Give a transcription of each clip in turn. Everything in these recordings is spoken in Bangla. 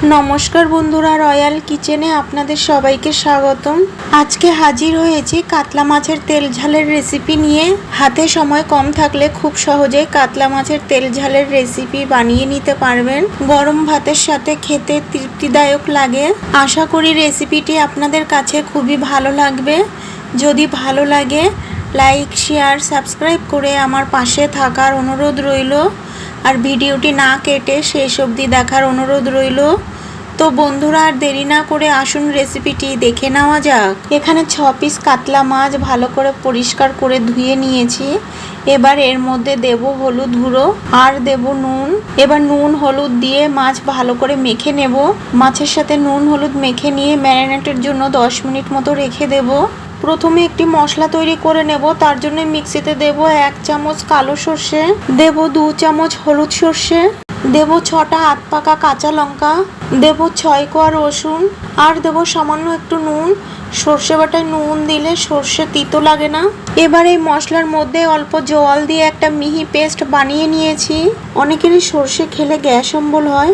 নমস্কার বন্ধুরা, রয়্যাল কিচেনে আপনাদের সবাইকে স্বাগতম। আজকে হাজির হয়েছি কাতলা মাছের তেল ঝালের রেসিপি নিয়ে। হাতে সময় কম থাকলে খুব সহজেই কাতলা মাছের তেল ঝালের রেসিপি বানিয়ে নিতে পারবেন। গরম ভাতের সাথে খেতে তৃপ্তিদায়ক লাগে। আশা করি রেসিপিটি আপনাদের কাছে খুবই ভালো লাগবে। যদি ভালো লাগে লাইক, শেয়ার, সাবস্ক্রাইব করে আমার পাশে থাকার অনুরোধ রইল। আর ভিডিওটি না কেটে শেষ অবধি দেখার অনুরোধ রইল। তো বন্ধুরা, আর দেরি না করে আসুন রেসিপিটি দেখে নেওয়া যাক। এখানে 6 পিস কাতলা মাছ ভালো করে পরিষ্কার করে ধুয়ে নিয়েছি। এবার এর মধ্যে দেব হলুদ গুঁড়ো আর দেব নুন। এবার নুন হলুদ দিয়ে মাছ ভালো করে মেখে নেব। মাছের সাথে নুন হলুদ মেখে নিয়ে ম্যারিনেটের জন্য 10 মিনিট মতো রেখে দেব। প্রথমে একটি মশলা তৈরি করে নেব। তার জন্য মিক্সিতে দেব 1 চামচ কালো সর্ষে, দেব 2 চামচ হলুদ সর্ষে, দেব 6টা হাত পাকা কাঁচা লঙ্কা, দেব 6 কোয়া রসুন আর দেব সামান্য একটু নুন। সর্ষে বাটায় নুন দিলে সর্ষে তিতো লাগে না। এবার এই মশলার মধ্যে অল্প জল দিয়ে একটা মিহি পেস্ট বানিয়ে নিয়েছি। অনেকেরই সর্ষে খেলে গ্যাস অম্বল হয়।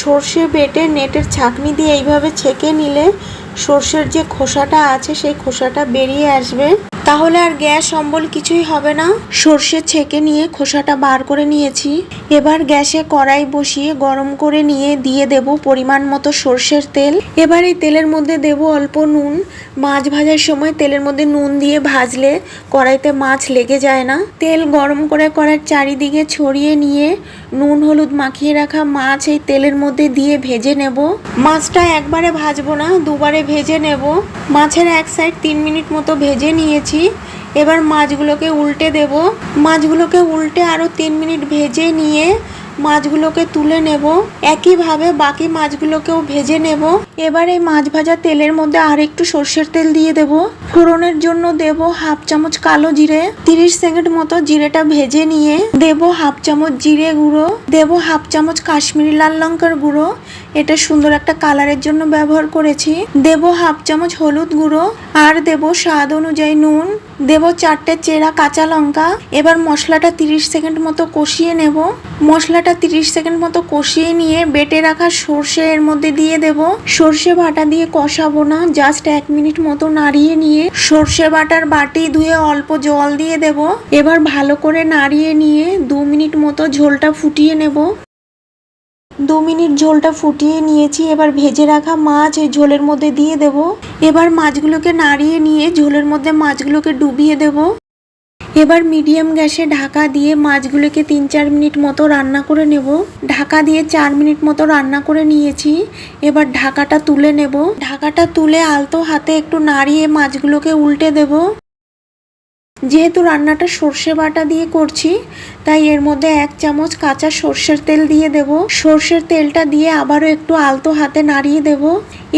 সর্ষে বেটে নেটের ছাঁকনি দিয়ে এইভাবে ছেঁকে নিলে সর্ষের যে খোসাটা আছে সেই খোসাটা বেরিয়ে আসবে, তাহলে আর গ্যাস অম্বল কিছুই হবে না। সর্ষে ছেঁকে নিয়ে খোসাটা বার করে নিয়েছি। এবার গ্যাসে কড়াই বসিয়ে গরম করে নিয়ে দিয়ে দেব পরিমাণ মতো সর্ষের তেল। এবার এই তেলের মধ্যে দেব অল্প নুন। মাছ ভাজার সময় তেলের মধ্যে নুন দিয়ে ভাজলে কড়াইতে মাছ লেগে যায় না। তেল গরম করে কড়াইয়ের চারিদিকে ছড়িয়ে নিয়ে নুন হলুদ মাখিয়ে রাখা মাছ এই তেলের মধ্যে দিয়ে ভেজে নেব। মাছটা একবারে ভাজবো না, দুবারে ভেজে নেব। মাছের এক সাইড 3 মিনিট মতো ভেজে নিয়েছি। এবার মাছগুলোকে উল্টে দেব। মাছগুলোকে উল্টে আরও 3 মিনিট ভেজে নিয়ে মাছগুলোকে তুলে নেব। একইভাবে বাকি মাছগুলোকেও ভেজে নেব। এবার এই মাছ ভাজা তেলের মধ্যে আর একটু সর্ষের তেল দিয়ে দেব। ফোড়নের জন্য দেব 1/2 চামচ কালো জিরে। 30 সেকেন্ড মতো জিরেটা ভেজে নিয়ে দেব 1/2 চামচ জিরে গুঁড়ো, দেব 1/2 চামচ কাশ্মীরি লাল লঙ্কার গুঁড়ো, এটা সুন্দর একটা কালারের জন্য ব্যবহার করেছি। দেব 1/2 চামচ হলুদ গুঁড়ো আর দেব স্বাদ অনুযায়ী নুন, দেব 4টে চেরা কাঁচা লঙ্কা। এবার মশলাটা 30 সেকেন্ড মতো কষিয়ে নেব। মশলাটা 30 সেকেন্ড মতো কষিয়ে নিয়ে বেটে রাখা সর্ষে এর মধ্যে দিয়ে দেব। সর্ষে বাটা দিয়ে কষাবো না, জাস্ট 1 মিনিট মতো নাড়িয়ে নিয়ে সর্ষে বাটার বাটি ধুয়ে অল্প জল দিয়ে দেব। এবার ভালো করে নাড়িয়ে নিয়ে 2 মিনিট মতো ঝোলটা ফুটিয়ে নেব। 2 মিনিট ঝোলটা ফুটিয়ে নিয়েছি। এবার ভেজে রাখা মাছ এই ঝোলের মধ্যে দিয়ে দেব। এবার মাছগুলোকে নাড়িয়ে নিয়ে ঝোলের মধ্যে মাছগুলোকে ডুবিয়ে দেব। এবার মিডিয়াম গ্যাসে ঢাকা দিয়ে মাছগুলোকে 3-4 মিনিট মতো রান্না করে নেব। ঢাকা দিয়ে 4 মিনিট মতো রান্না করে নিয়েছি। এবার ঢাকাটা তুলে নেব। ঢাকাটা তুলে আলতো হাতে একটু নাড়িয়ে মাছগুলোকে উল্টে দেব। যেহেতু রান্নাটা সর্ষে বাটা দিয়ে করছি তাই এর মধ্যে 1 চামচ কাঁচা সর্ষের তেল দিয়ে দেব। সর্ষের তেলটা দিয়ে আবারও একটু আলতো হাতে নাড়িয়ে দেব।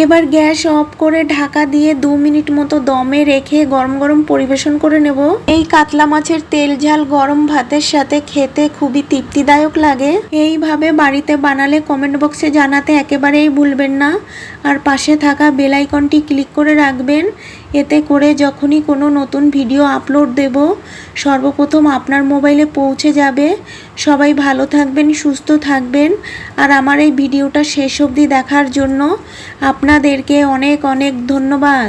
এবার গ্যাস অফ করে ঢাকা দিয়ে 2 মিনিট মতো দমে রেখে গরম গরম পরিবেশন করে নেব। এই কাতলা মাছের তেল ঝাল গরম ভাতের সাথে খেতে খুবই তৃপ্তিদায়ক লাগে। এইভাবে বাড়িতে বানালে কমেন্ট বক্সে জানাতে একেবারেই ভুলবেন না। আর পাশে থাকা বেল আইকনটি ক্লিক করে রাখবেন। এতে করে যখনই কোনো নতুন ভিডিও আপলোড দেব সর্বপ্রথম আপনার মোবাইলে পৌঁছে যাবে। সবাই ভালো থাকবেন, সুস্থ থাকবেন। আর আমার এই ভিডিওটা শেষ অবধি দেখার জন্য আপনাদেরকে অনেক অনেক ধন্যবাদ।